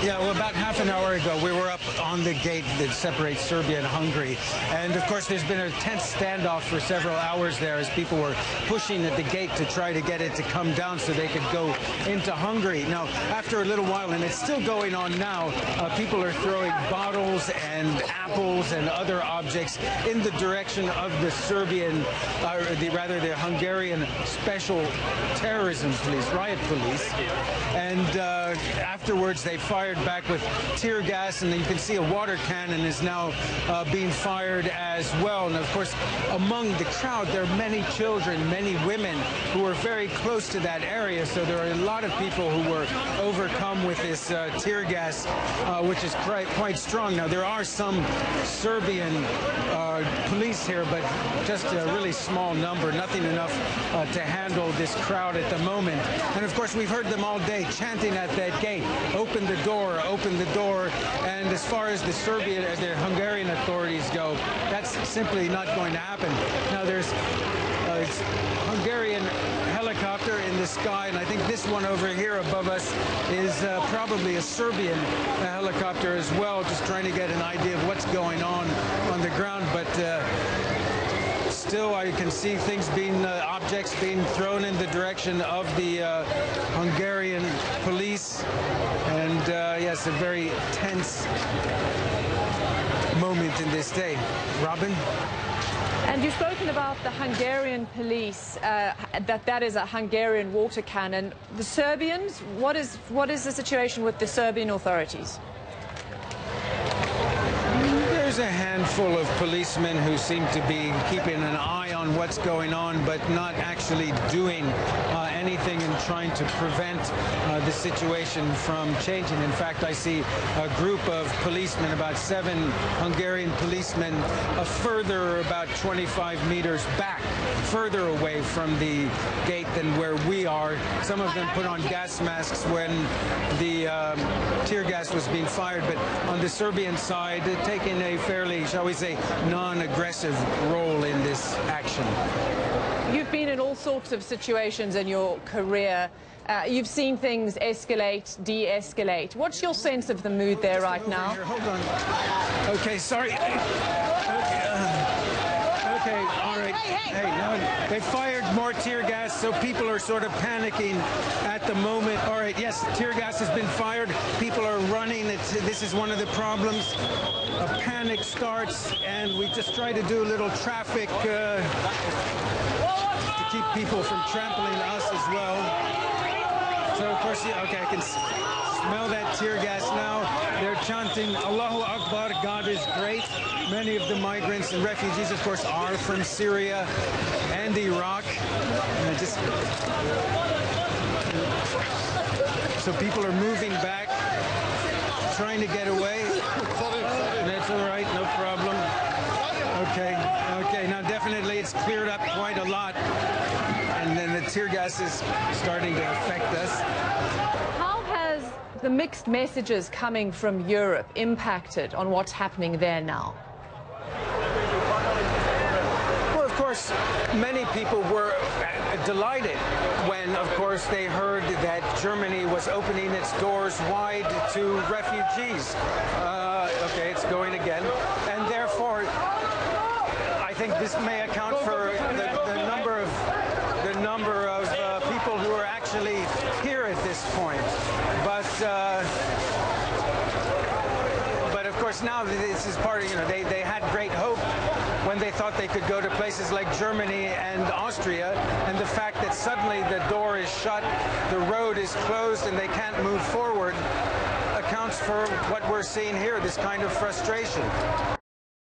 Yeah, well, about half an hour ago, we were up on the gate that separates Serbia and Hungary. And, of course, there's been a tense standoff for several hours there as people were pushing at the gate to try to get it to come down so they could go into Hungary. Now, after a little while, and it's still going on now, people are throwing bottles and apples and other objects in the direction of the Serbian, the Hungarian Special Terrorism Police, riot police. And afterwards, they fired back with tear gas, and you can see a water cannon is now being fired as well. And of course, among the crowd, there are many children, many women who are very close to that area. So there are a lot of people who were overcome with this tear gas, which is quite strong. Now, there are some Serbian police here, but just a really small number, nothing enough to handle this crowd at the moment. And of course, we've heard them all day chanting at that gate, open the door, open the door. And as far as the Hungarian authorities go, that's simply not going to happen. Now, there's a Hungarian helicopter in the sky, and I think this one over here above us is probably a Serbian helicopter as well, just trying to get an idea of what's going on the ground. But still, I can see things objects being thrown in the direction of the Hungarian police. And yes, a very tense moment in this day. Robin? And you've spoken about the Hungarian police, that is a Hungarian water cannon. The Serbians, what is the situation with the Serbian authorities? There's a handful of policemen who seem to be keeping an eye on what's going on, but not actually doing anything and trying to prevent the situation from changing. In fact, I see a group of policemen, about 7 Hungarian policemen, further about 25 meters back, further away from the gate than where we are. Some of them put on gas masks when the tear gas was being fired, but on the Serbian side, taking a fairly, shall we say, non-aggressive role in this action. You've been in all sorts of situations in your career. You've seen things escalate, de-escalate. What's your sense of the mood there right now? Hold on. Okay, sorry. Okay, all right. Hey, no, they fired more tear gas, so people are sort of panicking at the moment. All right, yes, tear gas has been fired. People are running. This is one of the problems. A panic starts, and we just try to do a little traffic to keep people from trampling us as well. So, of course, yeah, okay, I can smell that tear gas now. They're chanting, Allahu Akbar, God is great. Many of the migrants and refugees, of course, are from Syria and Iraq. And so people are moving back, trying to get away. That's all right, no problem. Okay, now definitely it's cleared up quite a lot. And then the tear gas is starting to affect us. How has the mixed messages coming from Europe impacted on what's happening there now? Well, of course, many people were delighted when, of course, they heard that Germany was opening its doors wide to refugees. Okay, it's going again. And therefore, I think this may account for the number of people who are actually here at this point. But of course, now this is part of, they had great hope when they thought they could go to places like Germany and Austria, and the fact that suddenly the door is shut, the road is closed, and they can't move forward accounts for what we're seeing here, this kind of frustration.